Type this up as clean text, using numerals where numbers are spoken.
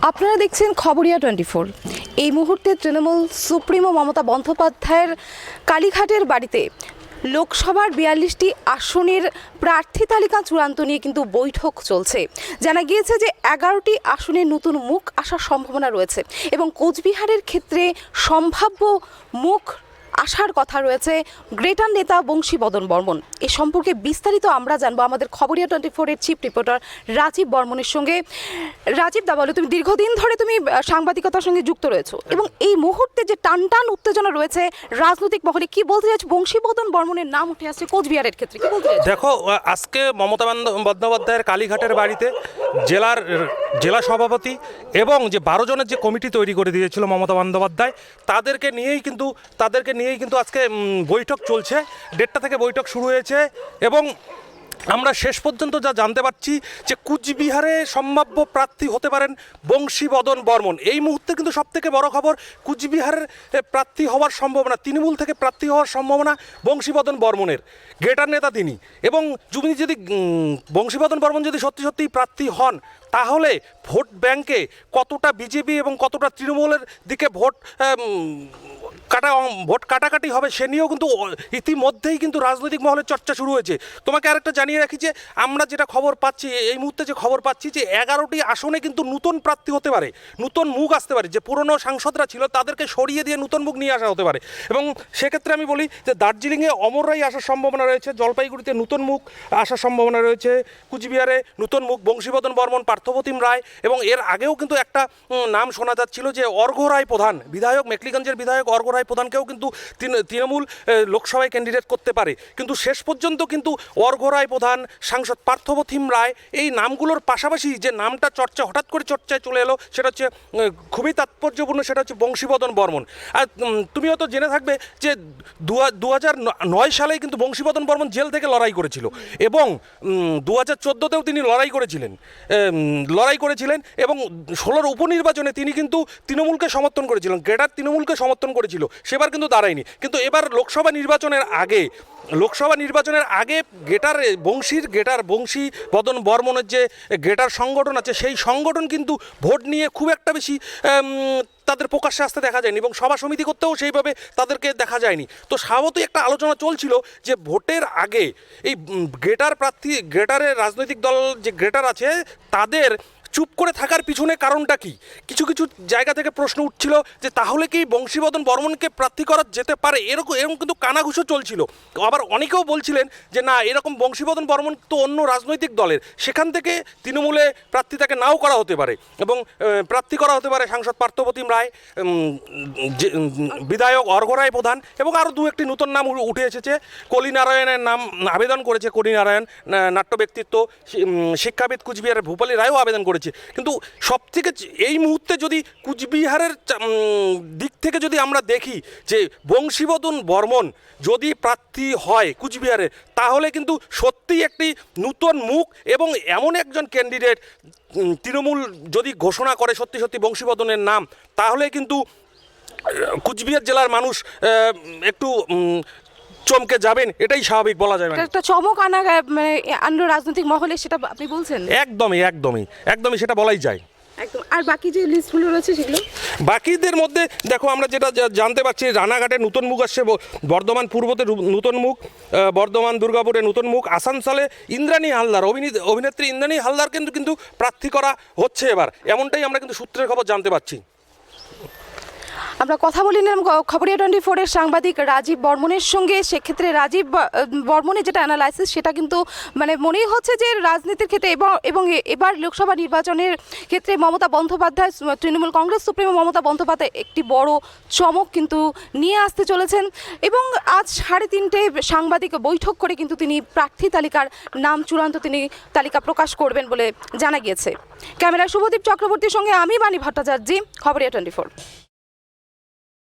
আপনারা দেখছেন খবরিয়া 24। এই মুহূর্তে তৃণমূল সুপ্রিমো মমতা বন্দ্যোপাধ্যায়ের কালীঘাটের বাড়িতে লোকসভার 42টি আসনের প্রার্থী তালিকা চূড়ান্ত নিয়ে কিন্তু বৈঠক চলছে। জানা গিয়েছে যে 11টি আসনে নতুন মুখ আসার সম্ভাবনা রয়েছে এবং কোচবিহারের ক্ষেত্রে সম্ভাব্য মুখ আসার কথা রয়েছে গ্রেটার নেতা বংশীবদন বর্মন। এ সম্পর্কে বিস্তারিত আমরা জানবো আমাদের খবরিয়া 24-এর চিফ রিপোর্টার রাজীব বর্মনের সঙ্গে। রাজীব দা, বলো, তুমি দীর্ঘদিন ধরে তুমি সাংবাদিকতার সঙ্গে যুক্ত রয়েছো এবং এই মুহূর্তে যে টানটান উত্তেজনা রয়েছে রাজনৈতিক মহলে, কি বলতে চাইছো? বংশীবদন বর্মনের নাম উঠে আসছে কোচবিহারের ক্ষেত্রে, কি বলতে চাইছো? দেখো, আজকে মমতা বন্দ্যোপাধ্যায়ের কালীঘাটের বাড়িতে জেলা সভাপতি এবং যে 12 জনের যে কমিটি তৈরি করে দিয়েছিল মমতা বন্দ্যোপাধ্যায়, তাদেরকে নিয়েই কিন্তু আজকে বৈঠক চলছে। 1:30টা থেকে বৈঠক শুরু হয়েছে এবং আমরা শেষ পর্যন্ত যা জানতে পারছি যে কুচবিহারে সম্ভাব্য প্রার্থী হতে পারেন বংশীবদন বর্মন। এই মুহূর্তে কিন্তু সবথেকে বড় খবর, কুচবিহারের প্রার্থী হওয়ার সম্ভাবনা, তৃণমূল থেকে প্রার্থী হওয়ার সম্ভাবনা বংশীবদন বর্মনের। গ্রেটার নেতা তিনি, এবং যদি বংশীবদন বর্মন যদি সত্যি প্রার্থী হন, তাহলে ভোট ব্যাংকে কতটা বিজেপি এবং কতটা তৃণমূলের দিকে ভোট কাটাকাটি হবে সে নিয়েও কিন্তু ইতিমধ্যেই কিন্তু রাজনৈতিক মহলে চর্চা শুরু হয়েছে। তোমাকে আরেকটা জানিয়ে রাখি যে আমরা যেটা খবর পাচ্ছি, এই মুহূর্তে যে খবর পাচ্ছি যে 11টি আসনে কিন্তু নতুন প্রার্থী হতে পারে, নতুন মুখ আসতে পারে। যে পুরনো সাংসদরা ছিল তাদেরকে সরিয়ে দিয়ে নতুন মুখ নিয়ে আসা হতে পারে। এবং সেক্ষেত্রে আমি বলি যে দার্জিলিংয়ে অমর রায় আসার সম্ভাবনা রয়েছে, জলপাইগুড়িতে নতুন মুখ আসার সম্ভাবনা রয়েছে, কুচবিহারে নতুন মুখ বংশীবদন বর্মন, পার্থপ্রতিম রায়, এবং এর আগেও কিন্তু একটা নাম শোনা যাচ্ছিল যে অর্ঘ্য রায় প্রধান, বিধায়ক, মেখলিগঞ্জের বিধায়ক অর্ঘ্য রায় প্রধানকেও কিন্তু তৃণমূল লোকসভায় ক্যান্ডিডেট করতে পারে। কিন্তু শেষ পর্যন্ত কিন্তু অর্ঘ্য রায় প্রধান, সাংসদ পার্থপ্রতিম রায়, এই নামগুলোর পাশাপাশি যে নামটা হঠাৎ করে চর্চায় চলে এলো, সেটা হচ্ছে খুবই তাৎপর্যপূর্ণ, সেটা হচ্ছে বংশীবদন বর্মন। আর তুমি হয়তো জেনে থাকবে যে 2009 সালে কিন্তু বংশীবদন বর্মন জেল থেকে লড়াই করেছিল এবং 2014তেও তিনি লড়াই করেছিলেন এবং 16 উপনির্বাচনে তিনি কিন্তু তৃণমূলকে সমর্থন করেছিলেন, গ্রেটার তৃণমূলকে সমর্থন করেছিল। সেবার কিন্তু দাঁড়ায়নি, কিন্তু এবার লোকসভা নির্বাচনের আগে বংশীবদন বর্মনের যে গ্রেটার সংগঠন আছে, সেই সংগঠন কিন্তু ভোট নিয়ে খুব একটা বেশি তাদের প্রকাশ্যে আসতে দেখা যায়নি এবং সভা সমিতি করতেও সেইভাবে তাদেরকে দেখা যায়নি। তো স্বাভাবিক একটা আলোচনা চলছিল যে ভোটের আগে এই গ্রেটারের রাজনৈতিক দল যে গ্রেটার আছে তাদের চুপ করে থাকার পিছনে কারণটা কি? কিছু জায়গা থেকে প্রশ্ন উঠছিল যে তাহলে কি বংশীবদন বর্মনকে প্রার্থী করা যেতে পারে, এরকম কিন্তু কানাঘুষো চলছিল। আবার অনেকেও বলছিলেন যে না, এরকম বংশীবদন বর্মন তো অন্য রাজনৈতিক দলের, সেখান থেকে তৃণমূলে প্রার্থী তাকে নাও করা হতে পারে এবং প্রার্থী করা হতে পারে সাংসদ পার্থপ্রতিম রায়, বিধায়ক অর্ঘ্য রায় প্রধান, এবং আরও 2-1টি নতুন নাম উঠে এসেছে। কলি নারায়ণের নাম আবেদন করেছে, কলি নারায়ণ, নাট্য ব্যক্তিত্ব, শিক্ষাবিদ, কুচবিহারের ভূপালী রায়ও আবেদন করেছে। কিন্তু সবথেকে এই মুহূর্তে যদি কুচবিহারের দিক থেকে যদি আমরা দেখি যে বংশীবদন বর্মন যদি প্রার্থী হয় কুচবিহারে, তাহলে কিন্তু সত্যিই একটি নতুন মুখ এবং এমন একজন ক্যান্ডিডেট তৃণমূল যদি ঘোষণা করে সত্যি বংশীবদনের নাম, তাহলে কিন্তু কুচবিহার জেলার মানুষ একটু চমকে যাবেন, এটাই স্বাভাবিক বলা যাবে। একটা চমক আনলো রাজনৈতিক মহলে, সেটা আপনি বলছেন? একদমই সেটা বলাই যায়। একদম। আর বাকি যে লিস্টগুলো রয়েছে সেগুলো, বাকিদের মধ্যে দেখো, আমরা যেটা জানতে পারছি, রানাঘাটে নতুন মুখ আসছে, বর্ধমান পূর্বতে নতুন মুখ, বর্ধমান দুর্গাপুরে নতুন মুখ, আসানসোলে ইন্দ্রাণী হালদার, অভিনেত্রী ইন্দ্রাণী হালদার কিন্তু প্রার্থী করা হচ্ছে এবার, এমনটাই আমরা কিন্তু সূত্রের খবর জানতে পারছি। আমরা কথা বলে নিলাম খবরিয়া 24-এর সাংবাদিক রাজীব বর্মনের সঙ্গে। সেক্ষেত্রে রাজীব বর্মনের যেটা অ্যানালাইসিস, সেটা কিন্তু মনেই হচ্ছে যে রাজনীতির ক্ষেত্রে এবং এবার লোকসভা নির্বাচনের ক্ষেত্রে মমতা বন্দ্যোপাধ্যায়, তৃণমূল কংগ্রেস সুপ্রিমো মমতা বন্দ্যোপাধ্যায় একটি বড় চমক কিন্তু নিয়ে আসতে চলেছেন এবং আজ 3:30 সাংবাদিক বৈঠক করে কিন্তু তিনি প্রার্থী তালিকার নাম চূড়ান্ত তালিকা প্রকাশ করবেন বলে জানা গিয়েছে। ক্যামেরায় শুভদীপ চক্রবর্তীর সঙ্গে আমি বাণী ভট্টাচার্য, খবরিয়া 24।